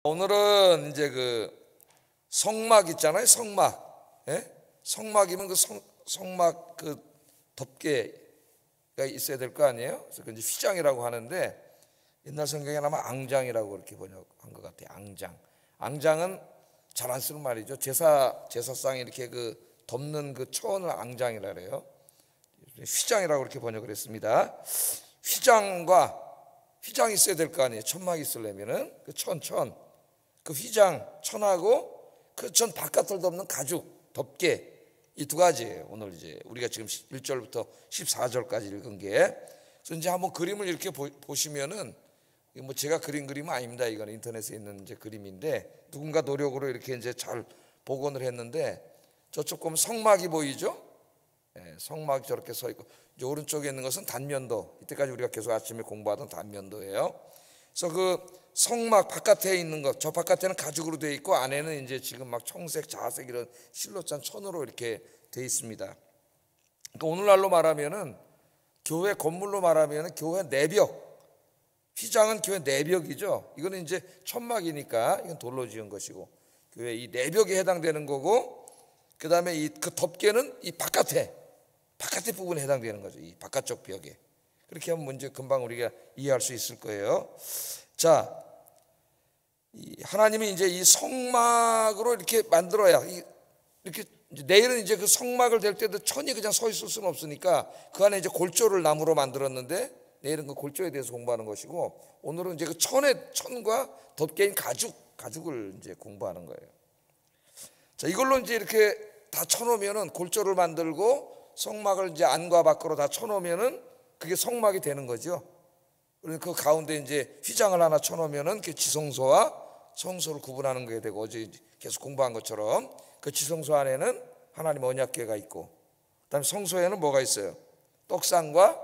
오늘은 이제 그 성막 있잖아요. 성막. 예? 성막이면 그 성막 그 덮개가 있어야 될 거 아니에요? 그래서 그 이제 휘장이라고 하는데 옛날 성경에 아마 앙장이라고 그렇게 번역한 것 같아요. 앙장. 앙장은 잘 안 쓰는 말이죠. 제사상에 이렇게 그 덮는 그 천을 앙장이라 그래요. 휘장이라고 그렇게 번역을 했습니다. 휘장이 있어야 될 거 아니에요. 천막이 있으려면은 그 그 휘장 천하고 그 천 바깥을 덮는 가죽 덮개, 이 두 가지예요. 오늘 이제 우리가 지금 1절부터 14절까지 읽은 게. 그래서 이제 한번 그림을 이렇게 보시면은 뭐 제가 그린 그림은 아닙니다. 이거는 인터넷에 있는 이제 그림인데 누군가 노력으로 이렇게 이제 잘 복원을 했는데, 저쪽 보면 성막이 보이죠? 네, 성막이 저렇게 서 있고, 이제 오른쪽에 있는 것은 단면도. 이때까지 우리가 계속 아침에 공부하던 단면도예요. 그래서 그 성막 바깥에 있는 것, 저 바깥에는 가죽으로 되어 있고 안에는 이제 지금 막 청색, 자색 이런 실로 짠 천으로 이렇게 되어 있습니다. 그러니까 오늘날로 말하면은 교회 건물로 말하면은 교회 내벽, 휘장은 교회 내벽이죠. 이거는 이제 천막이니까 이건 돌로 지은 것이고 교회 이 내벽에 해당되는 거고, 그 다음에 그 덮개는 이 바깥에 부분에 해당되는 거죠. 이 바깥쪽 벽에. 그렇게 하면 문제 금방 우리가 이해할 수 있을 거예요. 자, 하나님이 이제 이 성막으로 이렇게 만들어야, 이렇게 내일은 이제 그 성막을 댈 때도 천이 그냥 서 있을 수는 없으니까 그 안에 이제 골조를 나무로 만들었는데, 내일은 그 골조에 대해서 공부하는 것이고, 오늘은 이제 그 천과 덮개인 가죽을 이제 공부하는 거예요. 자, 이걸로 이제 이렇게 다 쳐놓으면은, 골조를 만들고 성막을 이제 안과 밖으로 다 쳐놓으면은 그게 성막이 되는 거죠. 그리고 그 가운데 이제 휘장을 하나 쳐놓으면은 그 지성소와 성소를 구분하는 게 되고, 어제 계속 공부한 것처럼 그 지성소 안에는 하나님 언약궤가 있고, 그다음에 성소에는 뭐가 있어요? 떡상과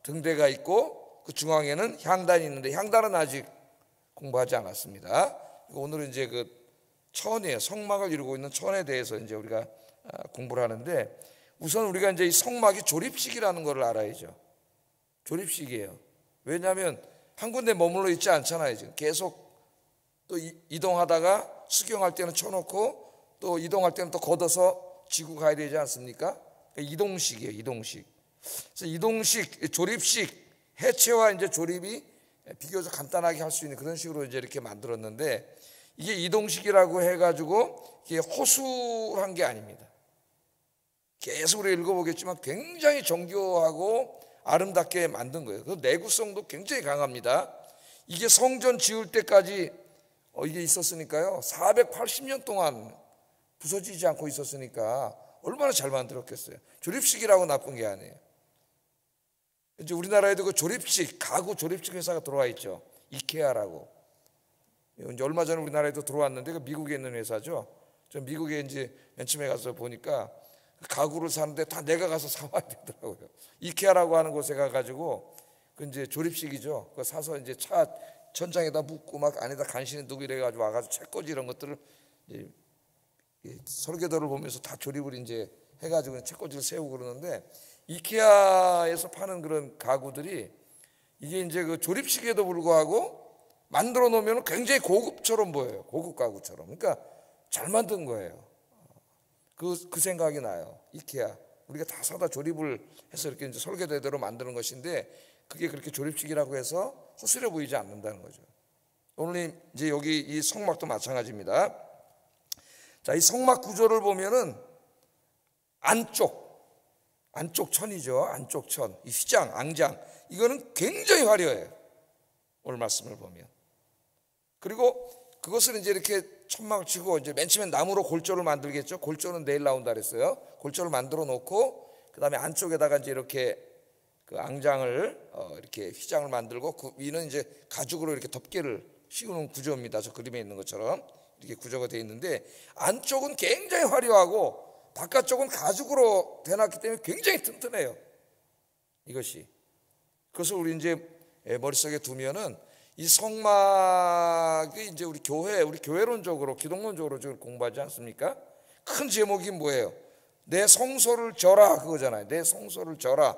등대가 있고, 그 중앙에는 향단이 있는데 향단은 아직 공부하지 않았습니다. 오늘은 이제 그 천이에요. 성막을 이루고 있는 천에 대해서 이제 우리가 공부를 하는데, 우선 우리가 이제 이 성막이 조립식이라는 것을 알아야죠. 조립식이에요. 왜냐하면 한 군데 머물러 있지 않잖아요. 지금 계속 또 이동하다가 수경할 때는 쳐놓고 또 이동할 때는 또 걷어서 지고 가야 되지 않습니까? 이동식이에요. 이동식. 그래서 이동식, 조립식, 해체와 이제 조립이 비교적 간단하게 할 수 있는 그런 식으로 이제 이렇게 만들었는데, 이게 이동식이라고 해가지고 이게 허술한 게 아닙니다. 계속 우리가 읽어보겠지만 굉장히 정교하고 아름답게 만든 거예요. 그 내구성도 굉장히 강합니다. 이게 성전 지을 때까지 이게 있었으니까요, 480년 동안 부서지지 않고 있었으니까 얼마나 잘 만들었겠어요. 조립식이라고 나쁜 게 아니에요. 이제 우리나라에도 그 조립식, 가구 조립식 회사가 들어와 있죠. 이케아라고. 이제 얼마 전에 우리나라에도 들어왔는데 그 미국에 있는 회사죠. 저 미국에 이제 맨 처음에 가서 보니까 가구를 사는데 다 내가 가서 사와야 되더라고요. 이케아라고 하는 곳에 가가지고 그 이제 조립식이죠. 그거 사서 이제 차 천장에다 묶고 막 안에다 간신히 두고 이래가지고 와가지고 책꽂이 이런 것들을 이제 설계도를 보면서 다 조립을 이제 해가지고 책꽂이를 세우고 그러는데, 이케아에서 파는 그런 가구들이 이게 이제 그 조립식에도 불구하고 만들어 놓으면 굉장히 고급처럼 보여요. 고급 가구처럼. 그러니까 잘 만든 거예요. 그 생각이 나요. 이케아. 우리가 다 사다 조립을 해서 이렇게 이제 설계도대로 만드는 것인데, 그게 그렇게 조립식이라고 해서 허술해 보이지 않는다는 거죠. 오늘 이제 여기 이 성막도 마찬가지입니다. 자, 이 성막 구조를 보면은 안쪽 천이죠. 안쪽 천. 이 휘장, 앙장. 이거는 굉장히 화려해요. 오늘 말씀을 보면. 그리고 그것을 이제 이렇게 천막을 치고 이제 맨 처음에 나무로 골조를 만들겠죠. 골조는 내일 나온다 그랬어요. 골조를 만들어 놓고 그다음에 안쪽에다가 이제 이렇게 그 앙장을 이렇게 휘장을 만들고, 그 위는 이제 가죽으로 이렇게 덮개를 씌우는 구조입니다. 저 그림에 있는 것처럼 이렇게 구조가 되어 있는데, 안쪽은 굉장히 화려하고 바깥쪽은 가죽으로 되놨기 때문에 굉장히 튼튼해요. 이것이. 그것을 우리 이제 머릿속에 두면은 이 성막이 이제 우리 교회론적으로, 기독론적으로 지금 공부하지 않습니까? 큰 제목이 뭐예요? 내 성소를 져라, 그거잖아요. 내 성소를 져라.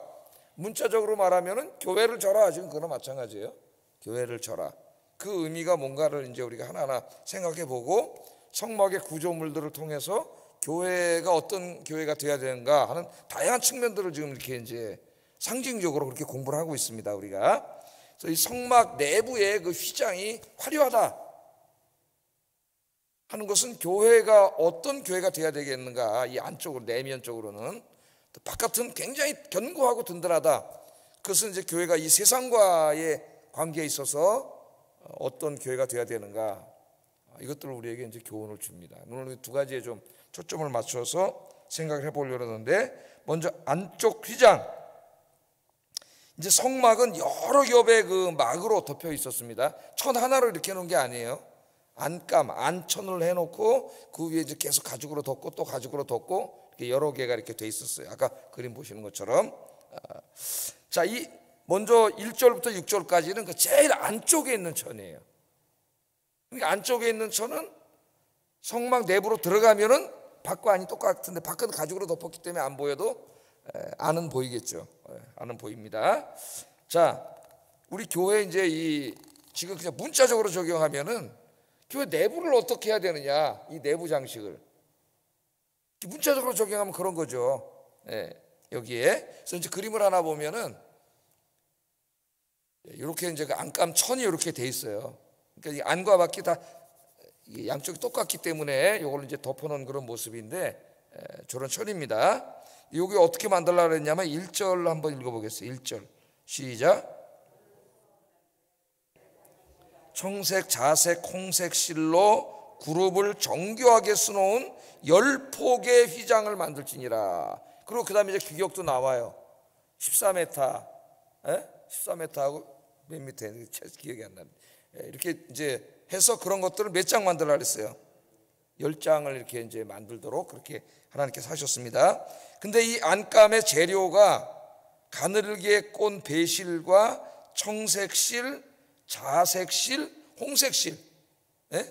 문자적으로 말하면은 교회를 져라. 지금 그거나 마찬가지예요. 교회를 져라. 그 의미가 뭔가를 이제 우리가 하나하나 생각해 보고 성막의 구조물들을 통해서 교회가 어떤 교회가 돼야 되는가 하는 다양한 측면들을 지금 이렇게 이제 상징적으로 그렇게 공부를 하고 있습니다, 우리가. 그래서 이 성막 내부의 그 휘장이 화려하다 하는 것은 교회가 어떤 교회가 돼야 되겠는가, 이 안쪽으로 내면 쪽으로는. 또 바깥은 굉장히 견고하고 든든하다. 그것은 이제 교회가 이 세상과의 관계에 있어서 어떤 교회가 돼야 되는가, 이것들을 우리에게 이제 교훈을 줍니다. 오늘 두 가지에 좀 초점을 맞춰서 생각을 해보려고 하는데, 먼저 안쪽 휘장. 이제 성막은 여러 겹의 그 막으로 덮여 있었습니다. 천 하나로 이렇게 해놓은 게 아니에요. 안감, 안천을 해놓고 그 위에 이제 계속 가죽으로 덮고 또 가죽으로 덮고 이렇게 여러 개가 이렇게 돼 있었어요. 아까 그림 보시는 것처럼. 자, 이 먼저 1절부터 6절까지는 그 제일 안쪽에 있는 천이에요. 그러니까 안쪽에 있는 천은 성막 내부로 들어가면은 밖과 안이 똑같은데 밖은 가죽으로 덮었기 때문에 안 보여도 안은 보이겠죠. 안은 보입니다. 자, 우리 교회 이제 이 지금 그냥 문자적으로 적용하면은 교회 내부를 어떻게 해야 되느냐, 이 내부 장식을 문자적으로 적용하면 그런 거죠. 여기에 그래서 이제 그림을 하나 보면은 이렇게 이제 그 안감 천이 이렇게 돼 있어요. 그러니까 이 안과 밖이 다 양쪽이 똑같기 때문에 이걸 이제 덮어놓은 그런 모습인데 저런 천입니다. 여기 어떻게 만들려고 했냐면 1절 한번 읽어보겠어요. 1절 시작. 청색, 자색, 홍색 실로 그룹을 정교하게 써놓은 10폭의 휘장을 만들지니라. 그리고 그 다음에 이제 규격도 나와요. 14m, 14m하고 몇 미터, 기억이 안 나는데 이렇게 이제 해서 그런 것들을 몇 장 만들라 그랬어요. 10장을 이렇게 이제 만들도록 그렇게 하나님께서 하셨습니다. 근데 이 안감의 재료가 가늘게 꼰 배실과 청색실, 자색실, 홍색실,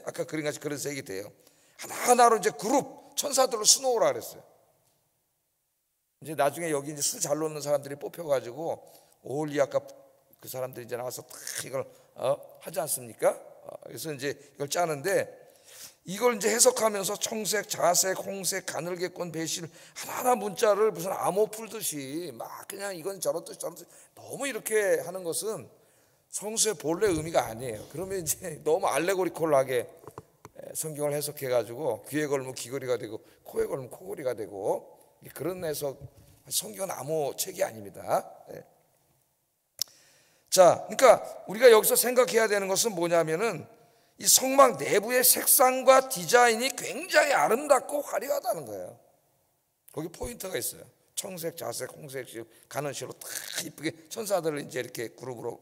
아까 그림같이 그런 색이 돼요. 하나하나로 이제 그룹 천사들로 수놓으라 그랬어요. 이제 나중에 여기 이제 수 잘 놓는 사람들이 뽑혀가지고 오홀리 아까 그 사람들이 이제 나와서 딱 이걸 하지 않습니까? 그래서 이제 이걸 짜는데 이걸 이제 해석하면서 청색, 자색, 홍색, 가늘게 꼰 배실 하나하나 문자를 무슨 암호 풀듯이 막 그냥 이건 저런 뜻 저런 뜻 너무 이렇게 하는 것은 성수의 본래 의미가 아니에요. 그러면 이제 너무 알레고리컬하게 성경을 해석해가지고 귀에 걸면 귀걸이가 되고 코에 걸면 코걸이가 되고 그런 해석, 성경은 암호책이 아닙니다. 자, 그러니까 우리가 여기서 생각해야 되는 것은 뭐냐면은 이 성막 내부의 색상과 디자인이 굉장히 아름답고 화려하다는 거예요. 거기 포인트가 있어요. 청색, 자색, 홍색, 가는 실로 딱 이쁘게 천사들을 이제 이렇게 그룹으로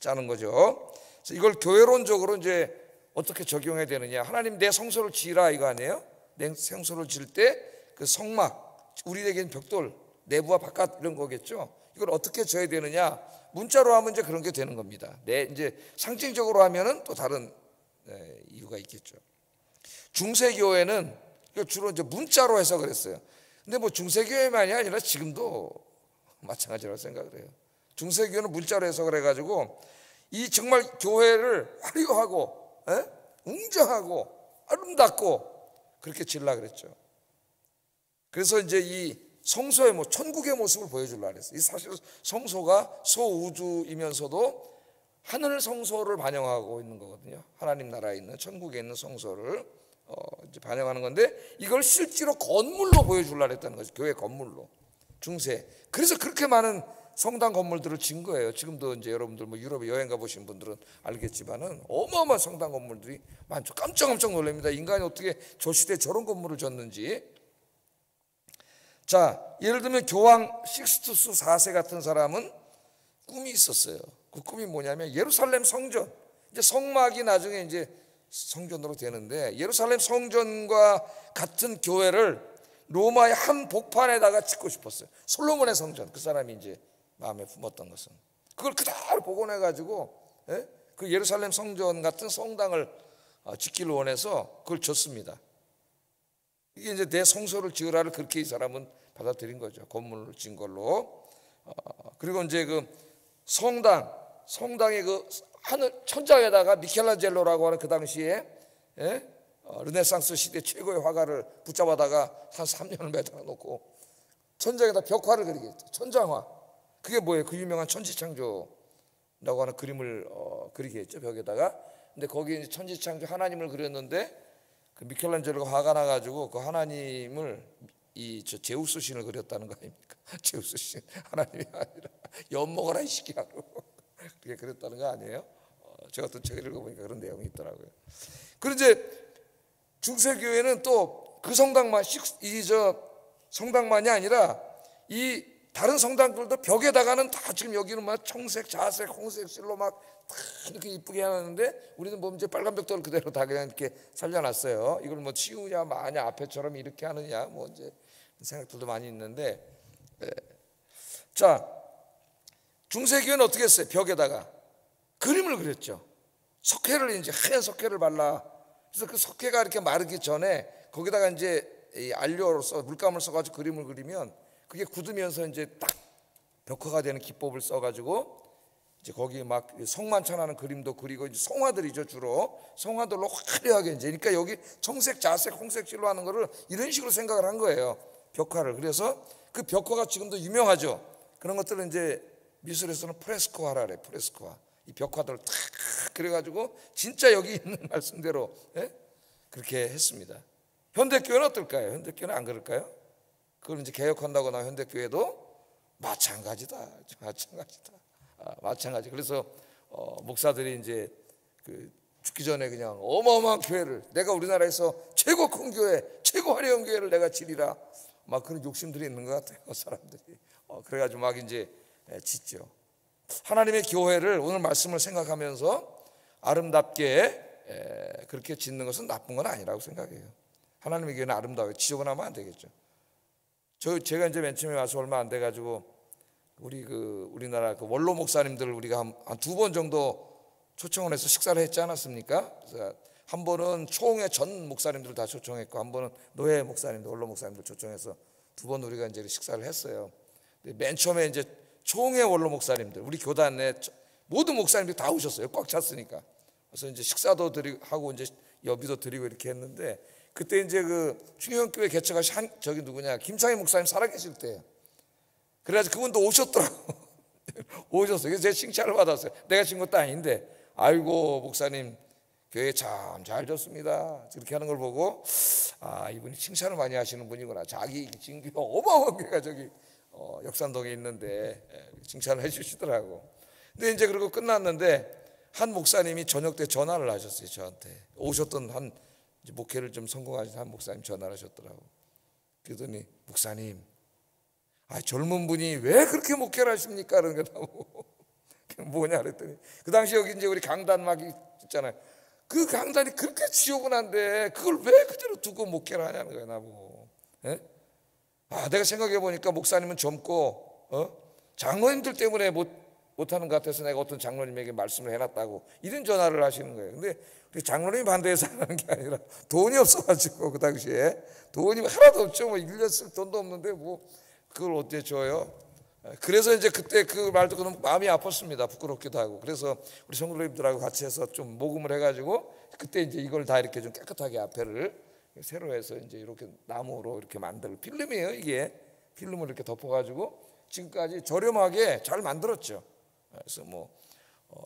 짜는 거죠. 그래서 이걸 교회론적으로 이제 어떻게 적용해야 되느냐. 하나님 내 성소를 지으라 이거 아니에요? 내 성소를 지을 때 그 성막, 우리에게는 벽돌, 내부와 바깥 이런 거겠죠. 이걸 어떻게 져야 되느냐. 문자로 하면 이제 그런 게 되는 겁니다. 이제 상징적으로 하면은 또 다른 이유가 있겠죠. 중세교회는 주로 이제 문자로 해석을 했어요. 근데 뭐 중세교회만이 아니라 지금도 마찬가지라고 생각을 해요. 중세교회는 문자로 해석을 해가지고 이 정말 교회를 화려하고 웅장하고 아름답고 그렇게 지으려고 그랬죠. 그래서 이제 이 성소의 천국의 모습을 보여주려고 그랬어요. 사실 성소가 소우주이면서도 하늘 성소를 반영하고 있는 거거든요. 하나님 나라에 있는 천국에 있는 성소를 이제 반영하는 건데 이걸 실제로 건물로 보여주려고 했다는 거죠. 교회 건물로. 중세. 그래서 그렇게 많은 성당 건물들을 진 거예요. 지금도 이제 여러분들 뭐 유럽에 여행 가보신 분들은 알겠지만은 어마어마한 성당 건물들이 많죠. 깜짝 놀랍니다. 인간이 어떻게 저 시대에 저런 건물을 졌는지. 자, 예를 들면 교황 식스투스 4세 같은 사람은 꿈이 있었어요. 그 꿈이 뭐냐면 예루살렘 성전, 이제 성막이 나중에 이제 성전으로 되는데 예루살렘 성전과 같은 교회를 로마의 한 복판에다가 짓고 싶었어요. 솔로몬의 성전, 그 사람이 이제 마음에 품었던 것은 그걸 그대로 복원해가지고 그 예루살렘 성전 같은 성당을 짓기를 원해서 그걸 졌습니다. 이게 이제 내 성소를 지으라를 그렇게 이 사람은 받아들인 거죠. 건물을 지은 걸로. 그리고 이제 그 성당의 그 하늘 천장에다가 미켈란젤로라고 하는 그 당시에 르네상스 시대 최고의 화가를 붙잡아다가 한 3년을 매달아 놓고 천장에다 벽화를 그리게 했죠. 천장화. 그게 뭐예요? 그 유명한 천지창조라고 하는 그림을 그리게 했죠, 벽에다가. 근데 거기에 이제 천지창조 하나님을 그렸는데 그 미켈란젤로가 화가 나가지고 그 하나님을 저 제우스 신을 그렸다는 거 아닙니까? 제우스 신, 하나님이 아니라 엿먹어라 이 시기라고 그렇게 그렸다는 거 아니에요? 제가 또 책을 읽어보니까 그런 내용이 있더라고요. 그리고 이제 중세교회는 또 그 성당만이 아니라 이 다른 성당들도 벽에다가는 다 지금 여기는 막 청색, 자색, 홍색 실로 막 다 이렇게 이쁘게 해놨는데 우리는 뭐 이제 빨간 벽돌 그대로 다 그냥 이렇게 살려놨어요. 이걸 뭐 치우냐 마냐 앞에처럼 이렇게 하느냐 뭐 이제 생각들도 많이 있는데, 자 중세교회는 어떻게 했어요? 벽에다가 그림을 그렸죠. 석회를 이제 하얀 석회를 발라. 그래서 그 석회가 이렇게 마르기 전에 거기다가 이제 이 안료로서 물감을 써가지고 그림을 그리면 그게 굳으면서 이제 딱 벽화가 되는 기법을 써가지고 이제 거기 막 성만찬하는 그림도 그리고 이제 성화들이죠. 주로 성화들로 화려하게 이제 그러니까 여기 청색, 자색, 홍색실로 하는 거를 이런 식으로 생각을 한 거예요. 벽화를. 그래서 그 벽화가 지금도 유명하죠. 그런 것들은 이제 미술에서는 프레스코화라 그래. 프레스코화. 이 벽화들을 탁 그래가지고 진짜 여기 있는 말씀대로 그렇게 했습니다. 현대교회는 어떨까요? 현대교회는 안 그럴까요? 그걸 이제 개혁한다고 나 현대교회도 마찬가지다. 마찬가지. 그래서 목사들이 이제 그 죽기 전에 그냥 어마어마한 교회를 내가 우리나라에서 최고 큰 교회, 최고 화려한 교회를 내가 지리라. 막 그런 욕심들이 있는 것 같아요, 사람들이. 그래가지고 막 이제 짓죠. 하나님의 교회를 오늘 말씀을 생각하면서 아름답게 그렇게 짓는 것은 나쁜 건 아니라고 생각해요. 하나님의 교회는 아름다워요. 지저분하면 안 되겠죠. 제가 이제 맨 처음에 와서 얼마 안 돼가지고 우리나라 그 원로 목사님들을 우리가 한 2번 정도 초청을 해서 식사를 했지 않았습니까? 그래서 한 번은 총회 전 목사님들을 다 초청했고 한 번은 노예 목사님들, 원로 목사님들 초청해서 2번 우리가 이제 식사를 했어요. 맨 처음에 이제 총회 원로 목사님들, 우리 교단 내 모든 목사님들이 다 오셨어요. 꽉 찼으니까. 그래서 이제 식사도 하고 이제 여비도 드리고 이렇게 했는데 그때 이제 그 충영교회 개척하신 저기 누구냐 김창희 목사님 살아계실 때예요. 그래가지고 그분도 오셨더라고. 오셨어요. 그래서 제가 칭찬을 받았어요. 내가 친 것도 아닌데 아이고 목사님 교회 참 잘 졌습니다. 이렇게 하는 걸 보고 이분이 칭찬을 많이 하시는 분이구나. 자기 지금 어마어마한 교회가 저기 역산동에 있는데 칭찬을 해주시더라고. 근데 이제 그러고 끝났는데 한 목사님이 저녁 때 전화를 하셨어요. 저한테 오셨던 한 목회를 좀 성공하신 한 목사님 전화를 하셨더라고. 그러더니 목사님 젊은 분이 왜 그렇게 목회를 하십니까? 그런 거라고. 뭐냐 그랬더니 그 당시 여기 이제 우리 강단 막 있잖아요. 그 강단이 그렇게 지저분한데 그걸 왜 그대로 두고 목회를 하냐는 거야 나보고. 내가 생각해 보니까 목사님은 젊고 장로님들 때문에 못하는 것 같아서 내가 어떤 장로님에게 말씀을 해놨다고 이런 전화를 하시는 거예요. 근데 장로님이 반대해서 하는 게 아니라 돈이 없어가지고 그 당시에 돈이 하나도 없죠. 뭐 1년 쓸 돈도 없는데 뭐 그걸 어떻게 줘요? 그래서 이제 그때 그 말 듣고 너무 마음이 아팠습니다. 부끄럽기도 하고. 그래서 우리 성도님들하고 같이 해서 좀 모금을 해가지고 그때 이제 이걸 다 이렇게 좀 깨끗하게 앞에를 새로 해서 이제 이렇게 나무로 이렇게 만들 필름이에요. 이게 필름을 이렇게 덮어가지고 지금까지 저렴하게 잘 만들었죠. 그래서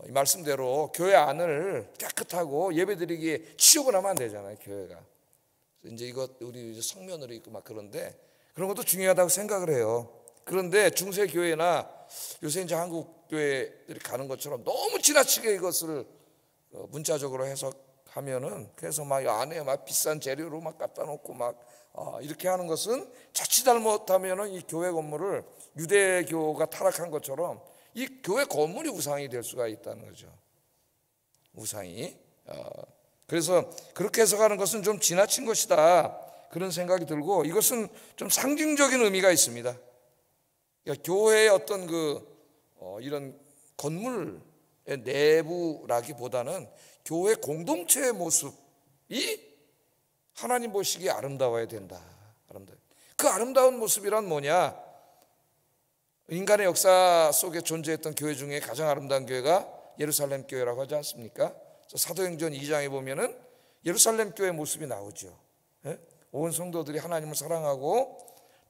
이 말씀대로 교회 안을 깨끗하고 예배드리기에 지저분하면 안 되잖아요. 교회가. 이제 이것 우리 이제 성면으로 있고 막 그런데 그런 것도 중요하다고 생각을 해요. 그런데 중세 교회나 요새 이제 한국 교회들이 가는 것처럼 너무 지나치게 이것을 문자적으로 해석하면은 그래서 막 안에 막 비싼 재료로 막 갖다 놓고 막 이렇게 하는 것은 자칫 잘못하면은 이 교회 건물을 유대교가 타락한 것처럼 이 교회 건물이 우상이 될 수가 있다는 거죠. 우상이. 그래서 그렇게 해석하는 것은 좀 지나친 것이다. 그런 생각이 들고 이것은 좀 상징적인 의미가 있습니다. 그러니까 교회의 어떤 이런 건물의 내부라기보다는 교회 공동체의 모습이 하나님 보시기에 아름다워야 된다. 그 아름다운 모습이란 뭐냐? 인간의 역사 속에 존재했던 교회 중에 가장 아름다운 교회가 예루살렘 교회라고 하지 않습니까? 사도행전 2장에 보면은 예루살렘 교회 모습이 나오죠. 예? 온 성도들이 하나님을 사랑하고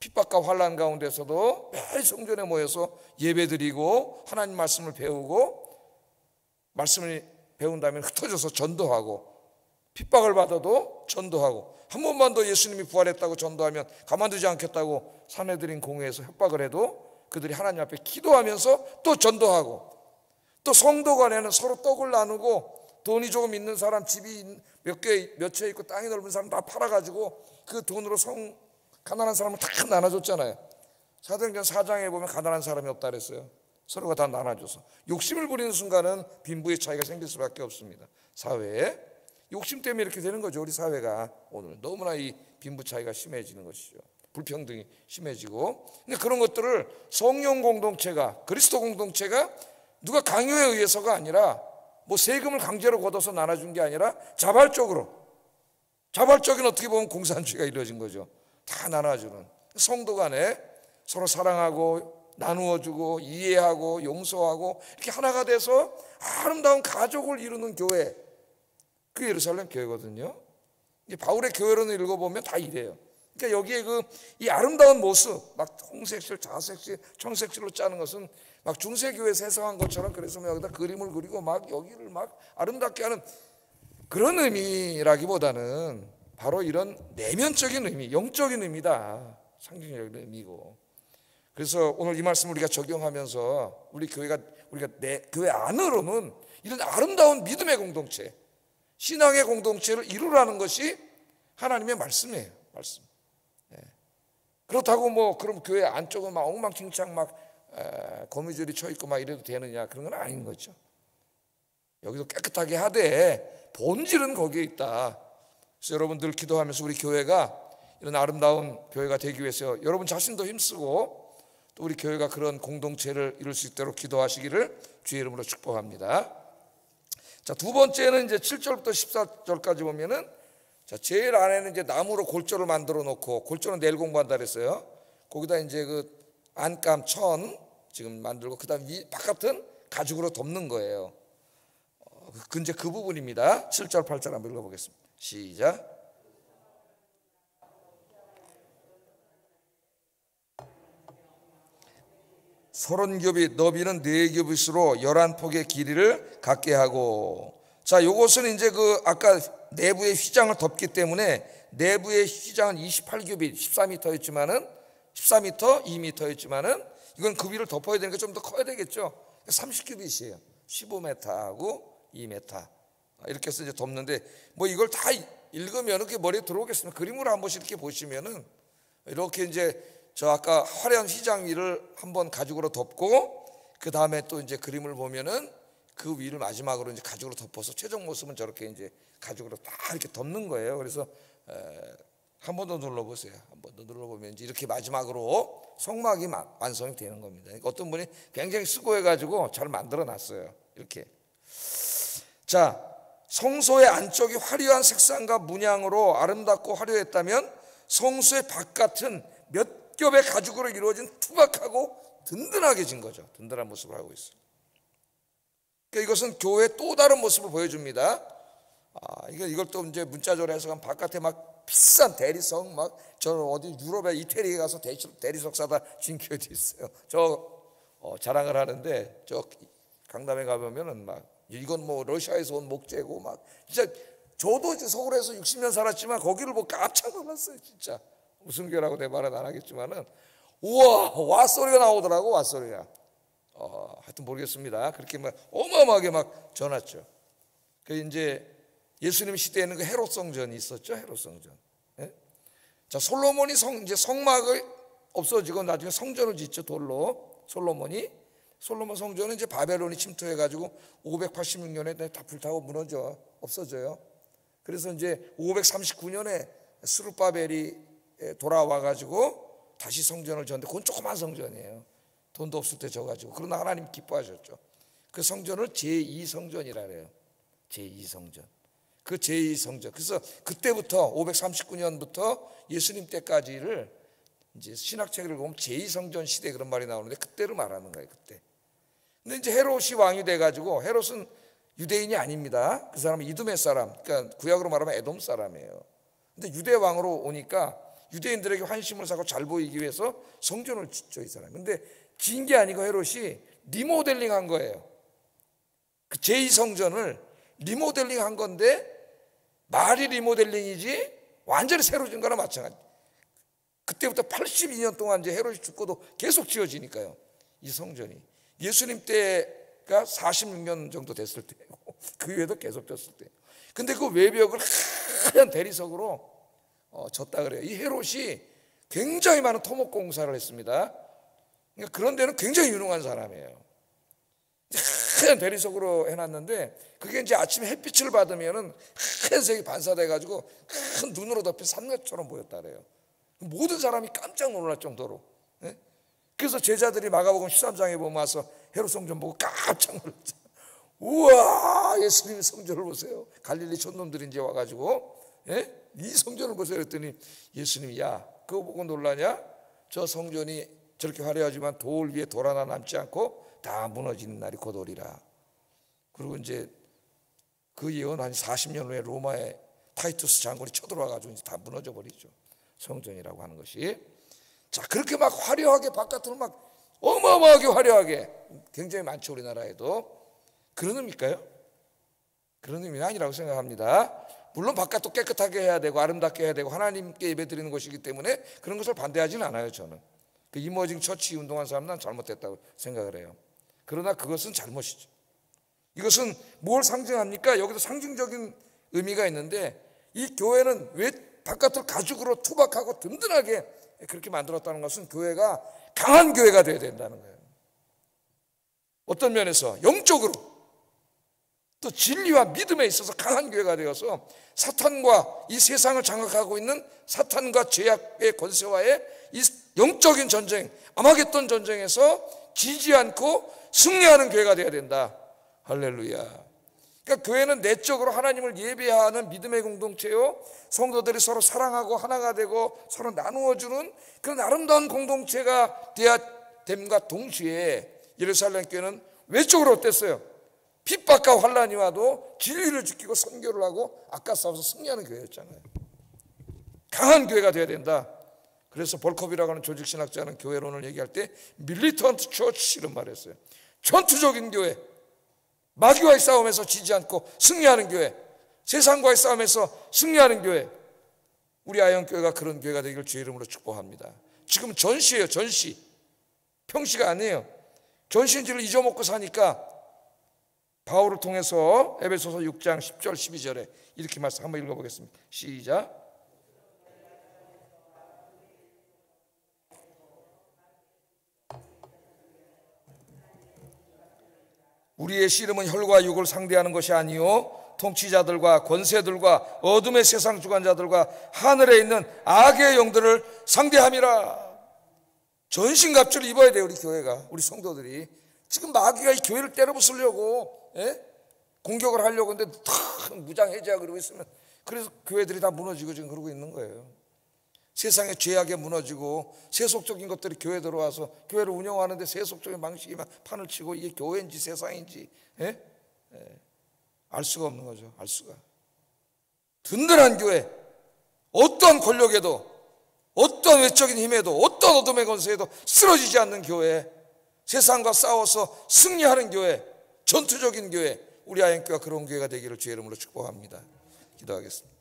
핍박과 환난 가운데서도 매일 성전에 모여서 예배드리고 하나님 말씀을 배우고, 말씀을 배운 다음에 흩어져서 전도하고, 핍박을 받아도 전도하고, 한 번만 더 예수님이 부활했다고 전도하면 가만두지 않겠다고 사내들인 공회에서 협박을 해도 그들이 하나님 앞에 기도하면서 또 전도하고, 또 성도 간에는 서로 떡을 나누고, 돈이 조금 있는 사람, 집이 몇 채 있고 땅이 넓은 사람 다 팔아가지고 그 돈으로 가난한 사람을 다 나눠줬잖아요. 사도행전 4장에 보면 가난한 사람이 없다 그랬어요. 서로가 다 나눠줘서. 욕심을 부리는 순간은 빈부의 차이가 생길 수밖에 없습니다. 사회에 욕심 때문에 이렇게 되는 거죠. 우리 사회가 오늘 너무나 이 빈부 차이가 심해지는 것이죠. 불평등이 심해지고. 근데 그런 것들을 성령 공동체가, 그리스도 공동체가 누가 강요에 의해서가 아니라, 뭐 세금을 강제로 걷어서 나눠준 게 아니라 자발적인 어떻게 보면 공산주의가 이루어진 거죠. 다 나눠주는, 성도 간에 서로 사랑하고 나누어주고 이해하고 용서하고 이렇게 하나가 돼서 아름다운 가족을 이루는 교회, 그게 예루살렘 교회거든요. 바울의 교회론을 읽어보면 다 이래요. 그러니까 여기에 이 아름다운 모습, 막 홍색실, 자색실, 청색실로 짜는 것은 막 중세교회에서 해석한 것처럼, 그래서 여기다 그림을 그리고 막 여기를 막 아름답게 하는 그런 의미라기보다는 바로 이런 내면적인 의미, 영적인 의미다. 상징적인 의미고. 그래서 오늘 이 말씀을 우리가 적용하면서 우리가 내 교회 안으로는 이런 아름다운 믿음의 공동체, 신앙의 공동체를 이루라는 것이 하나님의 말씀이에요. 말씀. 그렇다고 뭐 그럼 교회 안쪽은 막 엉망진창 막 거미줄이 쳐 있고 막 이래도 되느냐, 그런 건 아닌 거죠. 여기도 깨끗하게 하되 본질은 거기에 있다. 그래서 여러분들 기도하면서 우리 교회가 이런 아름다운 교회가 되기 위해서 여러분 자신도 힘쓰고 또 우리 교회가 그런 공동체를 이룰 수 있도록 기도하시기를 주의 이름으로 축복합니다. 자, 두 번째는 이제 7절부터 14절까지 보면은, 자, 제일 안에는 이제 나무로 골조를 만들어 놓고, 골조는 내일 공부한다 그랬어요. 거기다 이제 그 안감, 천 지금 만들고, 그다음 바깥은 가죽으로 덮는 거예요. 이제 그 부분입니다. 7절 8절 한번 읽어보겠습니다. 시작. 서른 겹이, 너비는 4겹일수록 11폭의 길이를 갖게 하고. 자, 요것은 이제 아까 내부의 휘장을 덮기 때문에 내부의 휘장은 28겹이 14m였지만은 14m, 2m였지만은 이건 그 위를 덮어야 되니까 좀 더 커야 되겠죠. 30큐빗이에요. 15m하고 2m. 이렇게 해서 이제 덮는데, 뭐 이걸 다 읽으면 이렇게 머리에 들어오겠습니다. 그림으로 한 번씩 이렇게 보시면은 이렇게 이제 저 아까 화려한 휘장 위를 한번 가죽으로 덮고, 그 다음에 또 이제 그림을 보면은 그 위를 마지막으로 이제 가죽으로 덮어서 최종 모습은 저렇게 이제 가죽으로 다 이렇게 덮는 거예요. 그래서 한 번 더 눌러보세요. 한 번 더 눌러보면 이제 이렇게 마지막으로 성막이 완성이 되는 겁니다. 그러니까 어떤 분이 굉장히 수고해가지고 잘 만들어 놨어요. 이렇게. 자, 성소의 안쪽이 화려한 색상과 문양으로 아름답고 화려했다면 성소의 바깥은 몇 겹의 가죽으로 이루어진 투박하고 든든하게 진 거죠. 든든한 모습을 하고 있어요. 그러니까 이것은 교회의 또 다른 모습을 보여줍니다. 이걸 또 이제 문자적으로 해석하면 바깥에 막 비싼 대리석, 막 저 어디 유럽에 이태리에 가서 대리석 사다 진교회도 있어요. 자랑을 하는데 저 강남에 가보면은 막 이건 뭐 러시아에서 온 목재고 막 진짜, 저도 이제 서울에서 60년 살았지만 거기를 보고 깜짝 놀랐어요. 진짜 무슨 교라고 내 말은 안 하겠지만은, 우와, 왓소리가 나오더라고. 왓소리가. 하여튼 모르겠습니다. 그렇게 막 어마어마하게 막 전했죠. 그 이제 예수님 시대에는 그 헤롯 성전이 있었죠. 헤롯 성전. 예? 자, 솔로몬이 이제 성막을 없어지고 나중에 성전을 짓죠. 돌로. 솔로몬 성전은 이제 바벨론이 침투해가지고 586년에 다 불타고 무너져 없어져요. 그래서 이제 539년에 스룹바벨이 돌아와가지고 다시 성전을 지었는데, 그건 조그만 성전이에요. 돈도 없을 때 져가지고. 그러나 하나님 기뻐하셨죠. 그 성전을 제2성전이라 그래요. 제2성전. 그 제2성전. 그래서 그때부터 539년부터 예수님 때까지를 이제 신학책을 보면 제2성전 시대 그런 말이 나오는데, 그때를 말하는 거예요. 그때. 근데 이제 헤롯이 왕이 돼가지고, 헤롯은 유대인이 아닙니다. 그 사람은 이두메 사람, 그러니까 구약으로 말하면 에돔 사람이에요. 근데 유대 왕으로 오니까 유대인들에게 환심을 사고 잘 보이기 위해서 성전을 짓죠, 이 사람. 근데 지은 게 아니고 헤롯이 리모델링 한 거예요. 그 제2성전을 리모델링 한 건데, 말이 리모델링이지 완전히 새로 지은 거랑 마찬가지. 그때부터 82년 동안 이제 헤롯이 죽고도 계속 지어지니까요, 이 성전이. 예수님 때가 46년 정도 됐을 때고, 그 위에도 계속 졌을 때. 근데 그 외벽을 하얀 대리석으로 졌다 그래요. 이 헤롯이 굉장히 많은 토목 공사를 했습니다. 그러니까 그런 데는 굉장히 유능한 사람이에요. 하얀 대리석으로 해놨는데, 그게 이제 아침에 햇빛을 받으면은 하얀색이 반사돼가지고 큰 눈으로 덮인 산맥처럼 보였다 그래요. 모든 사람이 깜짝 놀랄 정도로. 그래서 제자들이 마가복음 13장에 보면 와서 헤롯 성전 보고 깜짝 놀랐죠. 우와, 예수님 성전을 보세요. 갈릴리 촌놈들이 이제 와가지고, 이 성전을 보세요. 그랬더니 예수님이, 야, 그거 보고 놀라냐? 저 성전이 저렇게 화려하지만 돌 위에 돌 하나 남지 않고 다 무너지는 날이 곧 오리라. 그리고 이제 그 예언 한 40년 후에 로마의 타이투스 장군이 쳐들어와가지고 이제 다 무너져 버리죠, 성전이라고 하는 것이. 자, 그렇게 막 화려하게 바깥으로 막 어마어마하게 화려하게, 굉장히 많죠, 우리나라에도. 그런 의미일까요? 그런 의미는 아니라고 생각합니다. 물론 바깥도 깨끗하게 해야 되고 아름답게 해야 되고 하나님께 예배드리는 것이기 때문에 그런 것을 반대하지는 않아요, 저는. 그 이머징 처치 운동한 사람은 난 잘못됐다고 생각을 해요. 그러나 그것은 잘못이죠. 이것은 뭘 상징합니까? 여기도 상징적인 의미가 있는데, 이 교회는 왜 바깥을 가죽으로 투박하고 든든하게 그렇게 만들었다는 것은 교회가 강한 교회가 되어야 된다는 거예요. 어떤 면에서 영적으로, 또 진리와 믿음에 있어서 강한 교회가 되어서 사탄과 이 세상을 장악하고 있는 사탄과 죄악의 권세와의 이 영적인 전쟁, 아마겟돈 전쟁에서 지지 않고 승리하는 교회가 되어야 된다. 할렐루야. 그러니까 교회는 내적으로 하나님을 예배하는 믿음의 공동체요, 성도들이 서로 사랑하고 하나가 되고 서로 나누어주는 그런 아름다운 공동체가 되어야 됨과 동시에, 예루살렘 교회는 외적으로 어땠어요? 핍박과 환란이 와도 진리를 지키고 선교를 하고 아까 싸워서 승리하는 교회였잖아요. 강한 교회가 되어야 된다. 그래서 볼컵이라고 하는 조직신학자는 교회론을 얘기할 때 밀리턴트 처치 이런 말을 했어요. 전투적인 교회, 마귀와의 싸움에서 지지 않고 승리하는 교회, 세상과의 싸움에서 승리하는 교회. 우리 아영교회가 그런 교회가 되기를 주의 이름으로 축복합니다. 지금 전시예요, 전시. 평시가 아니에요. 전시인지를 잊어먹고 사니까 바울을 통해서 에베소서 6장 10절 12절에 이렇게 말씀 한번 읽어보겠습니다. 시작. 우리의 씨름은 혈과 육을 상대하는 것이 아니요 통치자들과 권세들과 어둠의 세상 주관자들과 하늘에 있는 악의 영들을 상대함이라. 전신갑주를 입어야 돼요, 우리 교회가, 우리 성도들이. 지금 마귀가 이 교회를 때려부수려고 공격을 하려고 하는데 다 무장해제하고 그러고 있으면, 그래서 교회들이 다 무너지고 지금 그러고 있는 거예요. 세상의 죄악에 무너지고 세속적인 것들이 교회 들어와서 교회를 운영하는데 세속적인 방식이 막 판을 치고, 이게 교회인지 세상인지 알 수가 없는 거죠. 알 수가. 든든한 교회, 어떤 권력에도 어떤 외적인 힘에도 어떤 어둠의 권세에도 쓰러지지 않는 교회, 세상과 싸워서 승리하는 교회, 전투적인 교회, 우리 아영교회가 그런 교회가 되기를 주의 이름으로 축복합니다. 기도하겠습니다.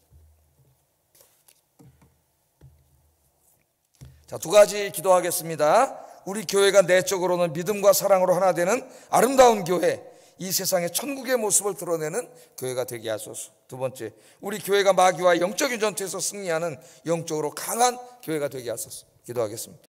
자, 두 가지 기도하겠습니다. 우리 교회가 내적으로는 믿음과 사랑으로 하나 되는 아름다운 교회, 이 세상의 천국의 모습을 드러내는 교회가 되게 하소서. 두 번째, 우리 교회가 마귀와 영적인 전투에서 승리하는 영적으로 강한 교회가 되게 하소서. 기도하겠습니다.